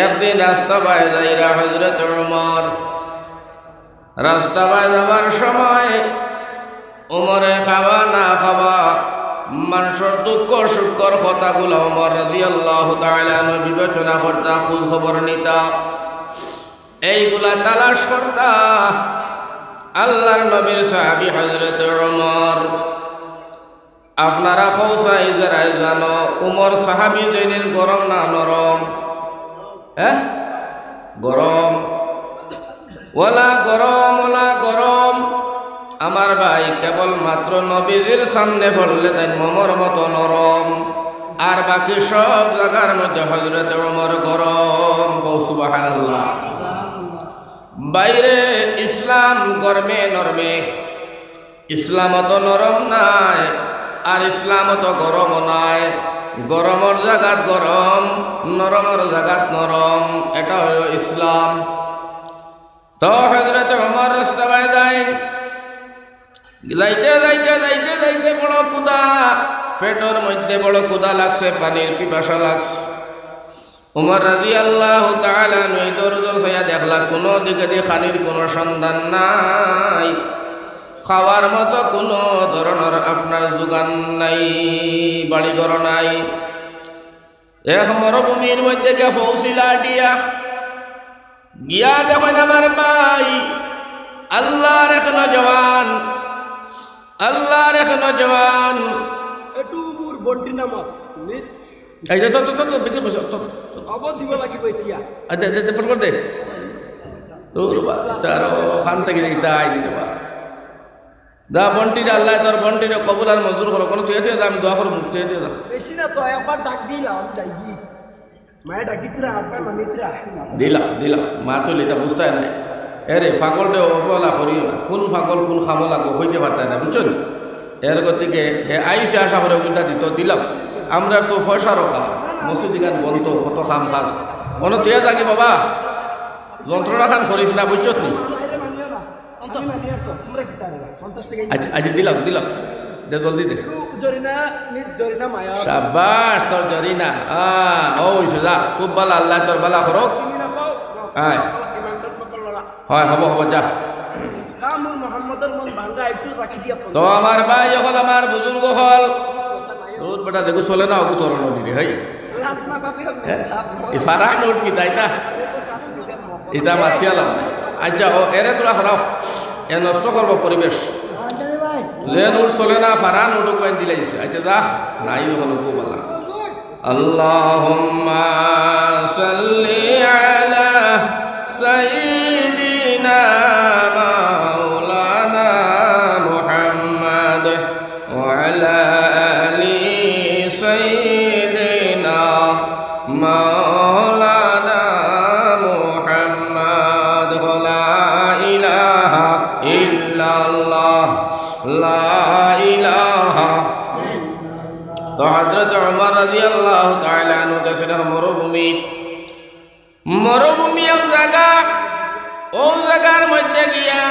একদিন রাস্তা পায় যাইরা হযরত ওমর রাস্তা পায় যাবার সময় ওমরে খাওয়া না খাওয়া মানুষের দুঃখ সুখর কথাগুলো ওমর রাদিয়াল্লাহু তাআলা আনহু বিবেচনা করতা, খোঁজ খবর নিতা, এইগুলা তালাশ করতা। আল্লাহর নবীর সাহাবী হযরত ওমর, আপনারা খৌসাই যারাই জানো ওমর সাহাবী যেদিন গরম না নরম? হ্যাঁ, গরম, ওলা গরম, ওলা গরম। আমার ভাই কেবল মাত্র নবীজির সামনে পড়লে তাই মোমর মতো নরম, আর বাকি সব জায়গার মধ্যে হযরত ওমর গরম। সুবহানাল্লাহ। বাইরে ইসলাম গরমে নরমে, ইসলাম তো নরম নাই আর ইসলাম তো গরম নাই। গরমের জায়গাত গরম, নরমের জায়গাত নরম, এটা হলো ইসলাম। তো হযরত ওমর রাস্তা পায় যায়, যাইতে যাইতে যাইতে যাইতে বড় ক্ষুধা, পেটের মধ্যে বড় ক্ষুধা লাগছে, পানির পিপাসা লাগছে। ওমর রাদিয়াল্লাহু তাআলা ইদর উদর ছায়া দেখলা কোনো দিকে দিয়ে পানির কোনো সন্ধান নাই, খাওয়ার মতো কোনো ধরনের আপনার যোগান নাই, বাড়িঘর নাই। এক মরুভূমির মধ্যে গিয়ে পৌঁছিলা দিয়া, গিয়া দেখেন আমার ভাই আল্লাহর এক নওজওয়ান, আল্লাহর এক নওজওয়ান, একটু মুর বন্টি নামত মিস এই যে তো তো তো বিকে বসে তো আবার দিব লাগি বইতিয়া আদে দে ফোন কর দে তো তারো খান থেকে যাই দিবা দা বন্টিটা আল্লাহ তোর বন্টিটা কবুল আর মঞ্জুর করো। কোন তুই আমি দোয়া করব, তুই যা বেশি না তো একবার ডাক দিলাম যাইগি মায়া ডাকিতরা আপা মামিতরা দিলা মা তো লিতা বুঝতে নাই। এরে পাগল দে অবলা করিও না, কোন পাগল কোন খামলা গো হইতে পারছে না, বুঝছেন? এর গতিকে হে আইসে আশা করে উল্টা দিত দিলাম। আমরা তো পয়সা রখা মসজিদ গান বন্ধ, কত খাম কাজ কোন তুই থাকি বাবা, যন্ত্রণা খান করিস না, বুঝছত নি? আজ দিলাম দে জলদি দে। সাবাস তোর জরিনা, ও হইছে যা, খুব ভালো, আল্লাহ তোর ভালো করক। হ্যাঁ হয়, হব যা। তো আমার ভাই যখন আমার বুজুর্গ হল তোর বেটা দেখো চলে না, ওকে তোর নদী হাই ফারা নোট কি তাই না, এটা মাতিয়া লাভ নাই। আচ্ছা ও এরে তোরা হরাও, এ নষ্ট করবো পরিবেশ, যে নোট চলে না ফারা নোট কয়েন দিলাইছে। আচ্ছা যা নাই হলো খুব ভালো। আল্লাহুম্মা সাল্লি আলা সাইয়্যিদিনা মাওলানা মুহাম্মদ ওয়া আলা আলি সাইয়্যিদিনা মাওলানা মুহাম্মদ লা ইলাহা ইল্লাল্লাহ লা ইলাহা। তো হযরত ওমর রাদিয়াল্লাহু তাআলা আনহু গেছেন মরুভূমি এক জায়গা, ও জায়গার মধ্যে গিয়া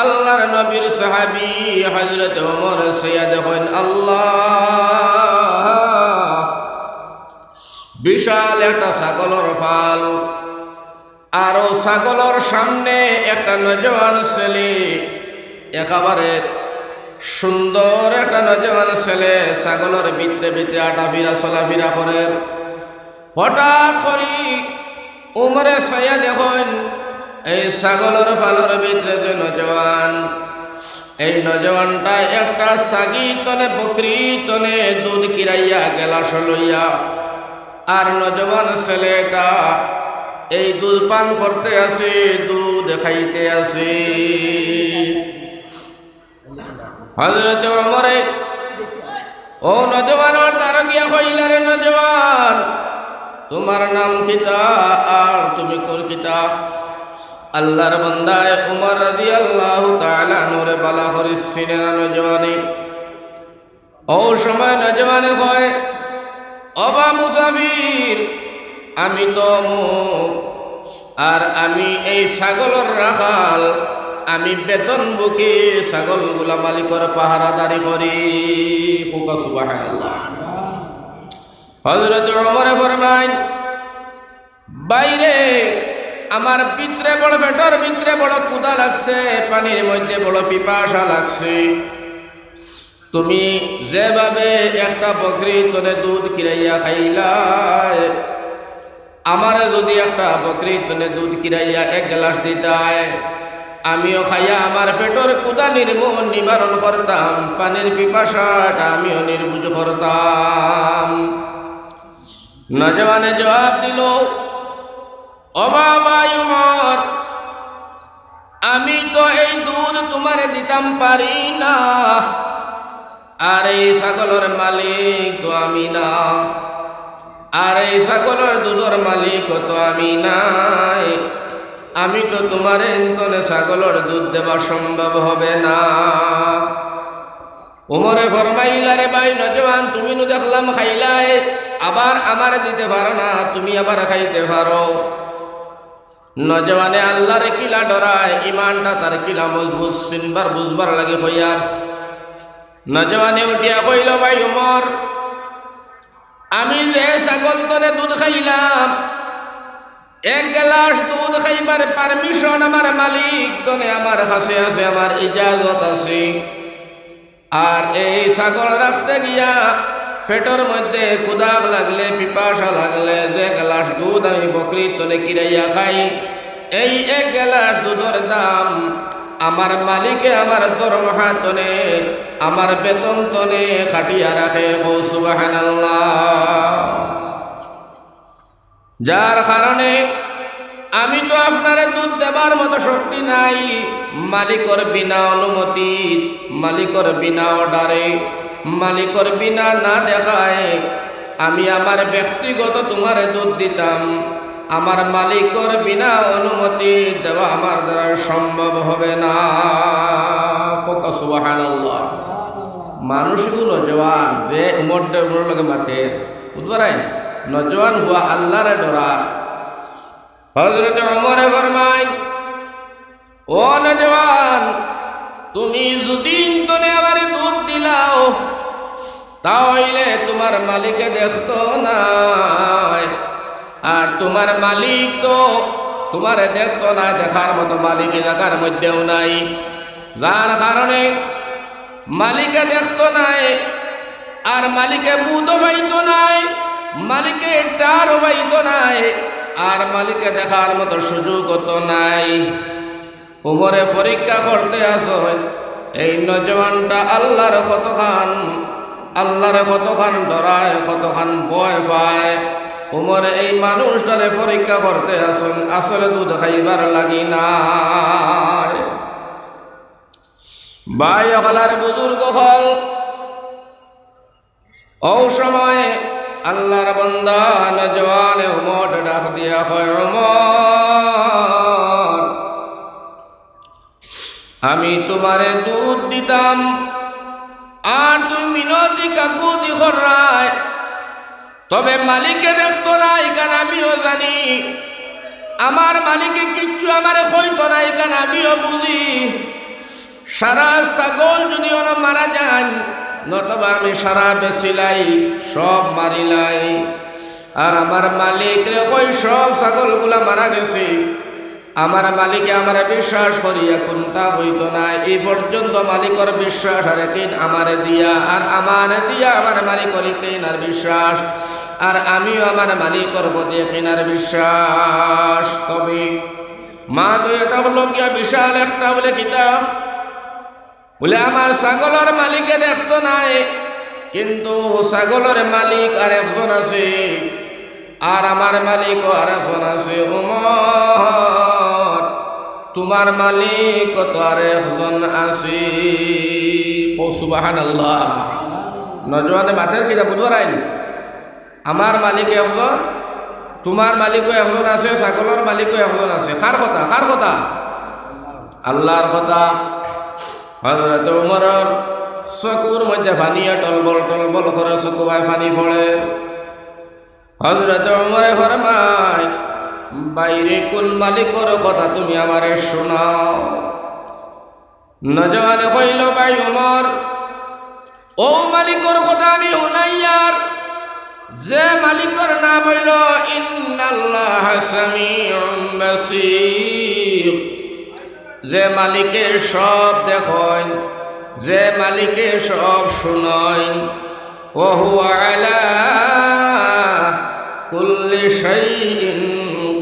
আল্লাহর নবীর সাহাবী হযরত ওমর সাইয়া দেখেন আল্লাহ বিশাল একটা ছাগলের ফাল, আর ও ছাগলের সামনে একটা নওজওয়ান ছেলে, একেবারে সুন্দর একটা নওজওয়ান ছেলে ছাগলের ভিতরে ভিতরে আটাফিরা চলাফেরা করে। হঠাৎ করি উমরে সাইয়া দেখেন এই ছাগলের ফালের ভিতরে যে নওজওয়ান, এই নওজওয়ানটা একটা ছাগি তনে বকরি তনে দুধ কিরাইয়া গেলাস লইয়া, আর নওজওয়ান ছেলেটা এই দুধ পান করতে আসে, দুধ খাইতে আসে। হযরত ওমরে ও নওজওয়ানের দ্বারা গিয়া কইলা, রে নওজওয়ান তোমার নাম কিতা আর তুমি কোন কিতা? আল্লাহর বান্দায় উমর রাদিয়াল্লাহু তাআলা আনহুরে বালা করিস চিনে না নওজওয়ানে। ও সময় নওজওয়ানে কয়, অবা মুসাফির আমি তো আর আমি এই ছাগলের রাখাল, আমি বেতন বুকি ছাগলগুলা মালিকের পাহারাদারি করি। সুবহানাল্লাহ। হযরত ওমর ফরমায়, বাইরে আমার ভিতরে বড় পেটের ভিতরে বড় ক্ষুধা লাগছে, পানির মধ্যে বড় পিপাসা লাগছে। তুমি যেভাবে একটা বকরি তনে দুধ কিরাইয়া খাইলাই, আমারে যদি একটা বকরি তনে দুধ কিরাইয়া 1 গ্লাস দিতায়, আমিও খাইয়া আমার পেটের ক্ষুধা নিবারণ করতাম, পানির পিপাসাটা আমিও নির্বুঝ করতাম। নজওয়ানে জবাব দিল, ও বাবা উমর, আমি তো এই দুধ তোমারে দিতাম পারি না, আর এই ছাগলের মালিক তো আমি না, আর এই ছাগলের দুধের মালিক তো আমি নাই, আমি তো তোমার এন্তনে ছাগলের দুধ দেওয়া সম্ভব হবে না। উমরে ফরমাইলা, রে ভাই নজওয়ান, তুমি নু দেখলাম খাইলাই, আবার আমার দিতে পারো না, তুমি আবার খাইতে পারো। নজওয়ানে আল্লাহরে কিলা ডরায়, ইমানটা তার কিলা মজবুত চিনবার বুঝবার লাগে হইয়ার। নজওয়ানে উঠিয়া কইল, ভাই উমর, আমি যে ছাগল তনে দুধ খাইলাম, 1 গ্লাস দুধ খাইবার পারমিশন আমার মালিক তনে আমার কাছে আছে, আমার ইজাজত আছে। আর এই ছাগল রাখতে গিয়া পেটের মধ্যে ক্ষুধা লাগলে, পিপাসা লাগলে যে গ্লাস দুধ আমি বকরির তনে কিরাইয়া খাই, এই 1 গ্লাস দুধের দাম আমার মালিকে আমার দরমহা তনে, আমার বেতন তনে খাটিয়া রাখে। ও সুবহানাল্লাহ। যার কারণে আমি তো আপনারে দুধ দেবার মতো শক্তি নাই, মালিকর বিনা অনুমতি, মালিকর বিনা অর্ডারে, মালিকর বিনা না দেখায় আমি আমার ব্যক্তিগত তোমারে দুধ দিতাম, আমার মালিকর বিনা অনুমতি দেওয়া আমার দ্বারা সম্ভব হবে না। সুবহানাল্লাহ। মানুষগুলো জওয়ান যে উমর লগে মাতে বুঝবারাই, নজওয়ান হুয়া আল্লাহরে ডরা। হযরত ওমরে ফরমায়, ও নজওয়ান, তুমি যদি তনে আমারে দুধ দিলাও, তাহলে তোমার মালিকে দেখতো না, আর তোমার মালিক তো তোমারে দেখতো না, দেখার মতো মালিক জায়গার মধ্যেও নাই। যার কারণে মালিকে দেখতো নাই, আর মালিকে বুধ পাইতো নাই, মালিকে টার পাইতো নাই, আর মালিকে দেখার মতো সুযোগ তো নাই। উমরে পরীক্ষা করতে আসো এই নজওয়ানটা আল্লাহর কতখান ডরায়, কতখান ভয় পায়। উমরে এই মানুষটারে পরীক্ষা করতে আসুন, আসলে দুধ খাইবার লাগি নাই। ভাই হলার বুজুর্গ হল, ও সময় আল্লাহর বান্দা নজওয়ানে উমর ডাক দিয়া হয়, উমর, আমি তোমারে দুধ দিতাম, আর তুমি মিনতি কাকুতি করায়, তবে মালিকে দেখতো না, এখানে আমিও জানি। আমার মালিকে কিচ্ছু আমারে কইতো না, এখানে আমিও বুঝি। সারা ছাগল যদি ওনা মারা যান, নতবা আমি সারা বেচিলাই, সব মারিলাই, আর আমার মালিক রে কই সব ছাগলগুলা মারা গেছে। আমার মালিকে আমার বিশ্বাস করিয়া কোনটা হইতো না, এই পর্যন্ত মালিকর বিশ্বাস আর কেন আমারে দিয়া, আর আমারে দিয়া আমার মালিকর কেনার বিশ্বাস, আর আমিও আমার মালিকর প্রতি কেনার বিশ্বাস। তবে মা তো এটা হলো গিয়া বিশাল একটা বলে কিতাব, বলে আমার ছাগলের মালিকে দেখতো নাই, কিন্তু ছাগলের মালিক আর একজন আছে, আর আমার মালিক আর একজন আছে। উমর, তোমার মালিক তো আর একজন আছে। ও সুবহানাল্লাহ। নজওয়ানে মাথের কিতা বুঝবারাইন, আমার মালিক একজন, তোমার মালিকও একজন আছে, ছাগলের মালিকও একজন আছে। কার কথা? কার কথা? আল্লাহর কথা। হযরত উমরের চকুর মধ্যে পানিয়া টলবল টলবল করে, চকুবায় পানি পড়ে। হযরত উমরে ফরমায়, বাইরে কোন মালিকর কথা তুমি আমারে শোনাও। নজওয়ানে কইল, ভাই উমর, ও মালিকর কথা আমি শুনাই, আর যে মালিকের নাম হইল ইন্নাল্লাহ সামিউম বাসীর, যে মালিকে সব দেখেন, যে মালিকে সব শুনেন। ওয়া হুয়া আলা কুল্লি শাইইন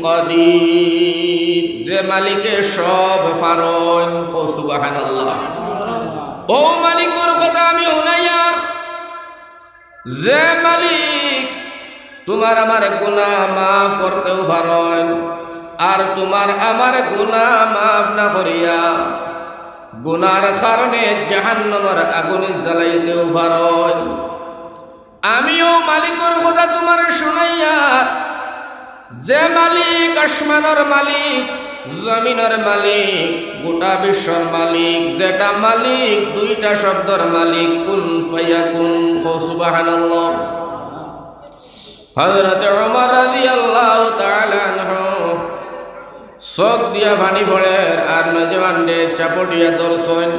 কাদির, যে মালিকে সব পারেন। সুবহানাল্লাহ। ও মালিকের কথা আমি শুনাইয়ার, যে মালিক তোমার আমার গুনাহ মাফ করতেও পারেন, আর তোমার আমার গুনাহ মাফ না করিয়া গুনার কারণে জাহান্নামের আগুনে জ্বালাইতেও পারেন। আমিও মালিকের কথা তোমার শুনাইয়া, যে মালিক আসমানের মালিক, জমিনের মালিক, গোটা বিশ্বর মালিক, যেটা মালিক দুইটা শব্দের মালিক, কুন ফায়াকুন। সুবহানাল্লাহ। হযরত ওমর রাদিয়াল্লাহু তাআলা আনহু চোখ দিয়া পানি পড়ে, আর নজওয়ানরে চাপটিয়া ধরছেন।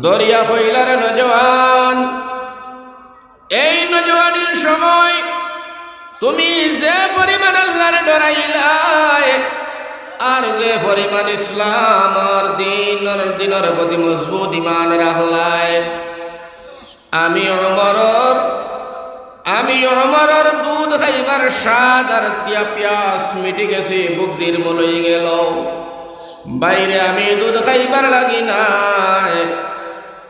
দরিয়া কইলার নজওয়ান, এই নজওয়ানির সময় তুমি যে পরিমাণ আল্লাহরে ডরাইলাই, আর যে পরিমাণ ইসলাম আর দিনের প্রতি মজবুত ঈমান রাখলাই, আমি ওমরের দুধ খাইবার স্বাদ আর পিয়াস মিটি গেছে, বুকরির মলই গেল। বাইরে আমি দুধ খাইবার লাগি নাই,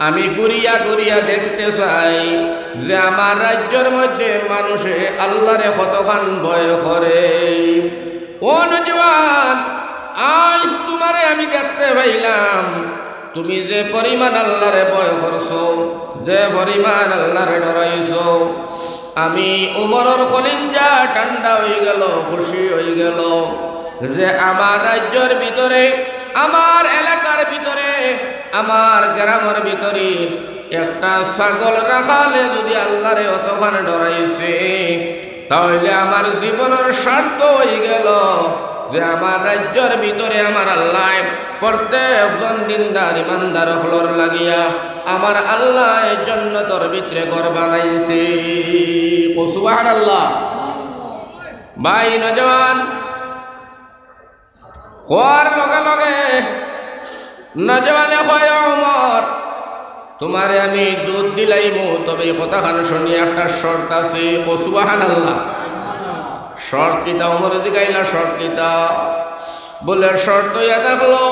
আমি ঘুরিয়া ঘুরিয়া দেখতে চাই যে আমার রাজ্যের মধ্যে মানুষে আল্লাহরে কতখান ভয় করে। ও নজওয়ান, আজ তোমারে আমি দেখতে পাইলাম, তুমি যে পরিমাণ আল্লাহরে ভয় করছো, যে পরিমাণ আল্লাহরে ডরাইছো। আমি উমরের কলিজা ঠান্ডা হয়ে গেল, খুশি হয়ে গেল যে আমার রাজ্যের ভিতরে, আমার এলাকার ভিতরে, আমার গ্রামের ভিতরে একটা ছাগল রাখালে যদি আল্লাহরে অতখান ডরাইছে, তাহলে আমার জীবনের স্বার্থ হয়ে গেল যে আমার রাজ্যের ভিতরে আমার আল্লাহ প্রত্যেকজন দিনদার ইমানদার হলর লাগিয়া আমার আল্লাহ জান্নাতের ভিতরে ঘর বানাইছে। সুবহানাল্লাহ। ভাই নজওয়ান, হওয়ার লগে লগে নজওয়ানে কয়, ওমর তোমারে আমি দুধ দিলাইমু, তবে এই কথাখান শুনি একটা শর্ত আছে। সুবহানাল্লাহ। শর্ত কিতা? ওমর জিগাইলা শর্ত কিতা? বলে শর্ত ইয়া থাকলো,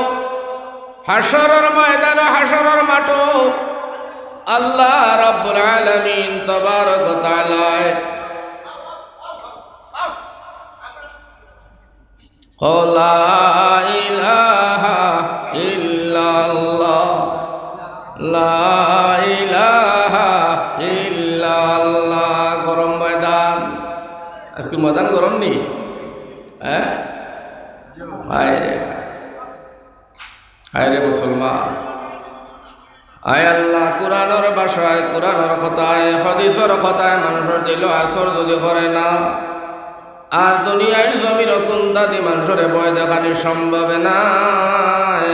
হাসরের ময়দান, হাসরের মাঠ আল্লাহ রাব্বুল আলামিন তাবারক ওয়া তাআলা লা ইলাহা ইল্লাল্লাহ, লা ইলাহা ইল্লাল্লাহ। গরম ময়দান, আজকে ময়দান গরম নি? হ্যাঁ, হায়রে মুসলমান, আয় আল্লাহ কোরআনের ভাষায়, কোরআনের কথায়, হাদিসের কথায় মানুষের দিল আসর যদি করে না, আর দুনিয়ার জমির কুন্দাদি মানুষের ভয় দেখানি সম্ভব নাই।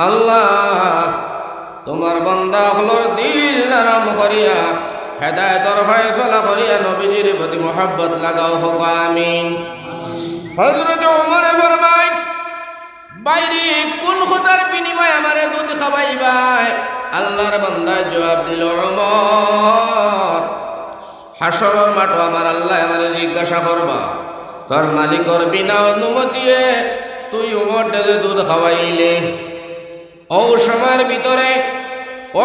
আল্লাহ তোমার বান্দা হলর দিল নরম করিয়া, হেদায়েতের ফয়সালা করিয়া নবীজির প্রতি মোহাব্বত লাগাও, হোক আমিন। হযরত ওমর ফরমায়, বাইরে কোন খোদার বিনিময়ে আমারে দুধ খাওয়াইবাই? আল্লাহর বান্দায় জবাব দিল, ওমর হাসরের মাঠ আমার আল্লাহ আমারে জিজ্ঞাসা করবা, তোর মালিকর বিনা অনুমতিয়ে তুই ওমরকে যে দুধ খাওয়াইলে, ও সময়ের ভিতরে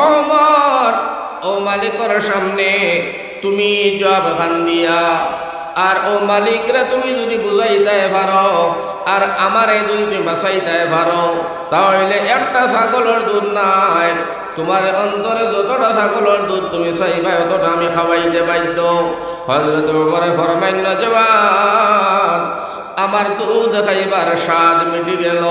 ওমর ও মালিকর সামনে তুমি জবাব খান দিয়া, আর ও মালিকরা তুমি যদি বুঝাইতে পারো, আর আমারে যদি তুমি বাঁচাইতে পারো, তাহলে একটা ছাগলের দুধ নাই, তোমার অন্তরে যতটা ছাগলের দুধ তুমি চাইবা ততটা আমি খাওয়াইতে বাধ্য। হযরত ওমরে ফরমাইন, নজওয়ান আমার দুধ খাইবার স্বাদ মিটি গেল,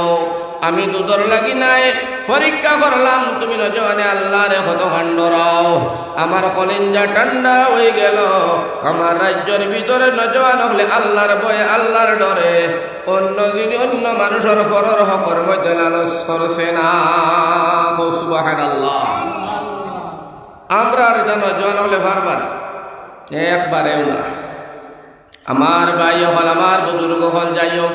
আমি দুধর লাগি নাই পরীক্ষা করলাম, তুমি নজওয়ানে আল্লাহরে কতখান ডরাও। আমার কলিজা ঠান্ডা হয়ে গেল। আমার রাজ্যের ভিতরে নজওয়ান হলে আল্লাহর ভয়ে, আল্লাহর ডরে অন্য মানুষের ফরর হকর মধ্যে লালস করছে না। সুবহানাল্লাহ। আমরা আর এটা নজওয়ান হলে পারবা না, একবারেও না। আমার ভাই হল, আমার বুজুর্গ হল, যাই হোক,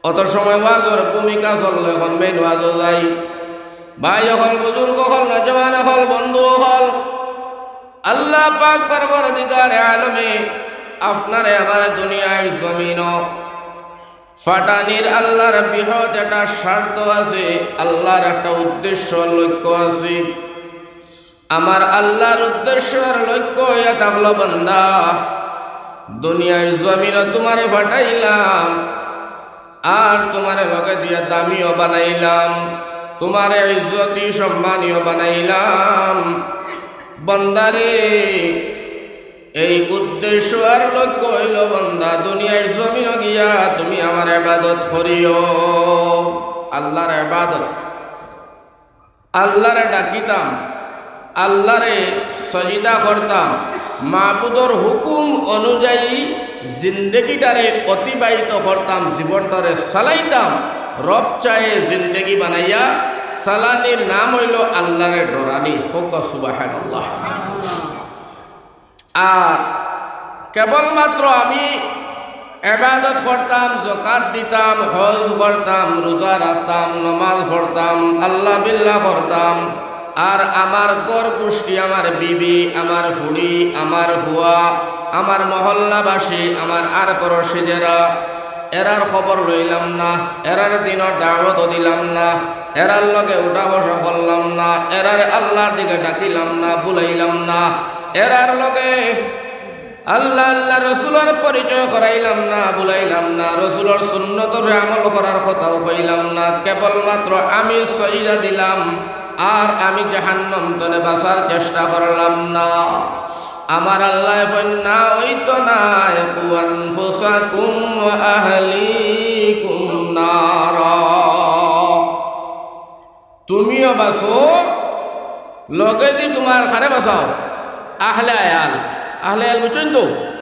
অত সময় ওয়াজর ভূমিকা চললে এখন মেন ওয়াজও যাই। ভাই হল, বুজুর্গ হল, নজওয়ান হল, বন্ধু হল, আল্লাহ পাক পরবর্তীকারে আলমে আপনারে আমার দুনিয়ার জমিন ফাটানির আল্লাহর বৃহৎ একটা স্বার্থ আছে, আল্লাহর একটা উদ্দেশ্য লক্ষ্য আছে। আমার আল্লাহর উদ্দেশ্য আর লক্ষ্য এটা হলো, বান্দা দুনিয়ার জমিন তোমারে ফাটাইলাম আর তোমারে লগে দিয়া দামিও বানাইলাম, তোমারে ইজ্জতি সম্মানীয় বানাইলাম। বান্দারে এই উদ্দেশ্য আর লক্ষ্য হইল, বান্দা দুনিয়ার জমিন গিয়া তুমি আমার ইবাদত করিও। আল্লাহর ইবাদত, আল্লাহরে ডাকিতাম, আল্লাহরে সজিদা করতাম, মাবুদর হুকুম অনুযায়ী জিন্দেগিটারে অতিবাহিত করতাম, জীবনটারে চালাইতাম। রব চায়ে জিন্দেগি বানাইয়া সালানির নাম হইল আল্লাহরে ডরানি। হোক সুবহানাল্লাহ। আর কেবলমাত্র আমি ইবাদত করতাম, যাকাত দিতাম, হজ করতাম, রোজা রাখতাম, নামাজ পড়তাম, আল্লাহ বিল্লাহ করতাম, আর আমার গড় গোষ্ঠী, আমার বিবি, আমার ফুড়ি, আমার হুয়া, আমার মহল্লাবাসী, আমার আর পড়শিদেরা, এরার খবর লইলাম না, এরার দিনের দাওয়াত দিলাম না, এরার লগে উঠা বসা করলাম না, এরার আল্লাহর দিকে ডাকিলাম না, বুলাইলাম না, এরার লগে আল্লাহ আল্লাহ রসুলের পরিচয় করাইলাম না, বুলাইলাম না, রসুলের সুন্নতের আমল করার কথাও কইলাম না। কেবলমাত্র আমি সজিদা দিলাম আর আমি জাহান্নাম থেকে বাঁচার চেষ্টা করলাম না। আমার আল্লাহ না হইতো না, কু আনফুসাকুম ওয়া আহলিকুম নারা, তুমিও বাঁচো, লগে দি তোমার খারে বাঁচাও। আহলে আয়াল, আহলে আয়াল বুঝছেন তো?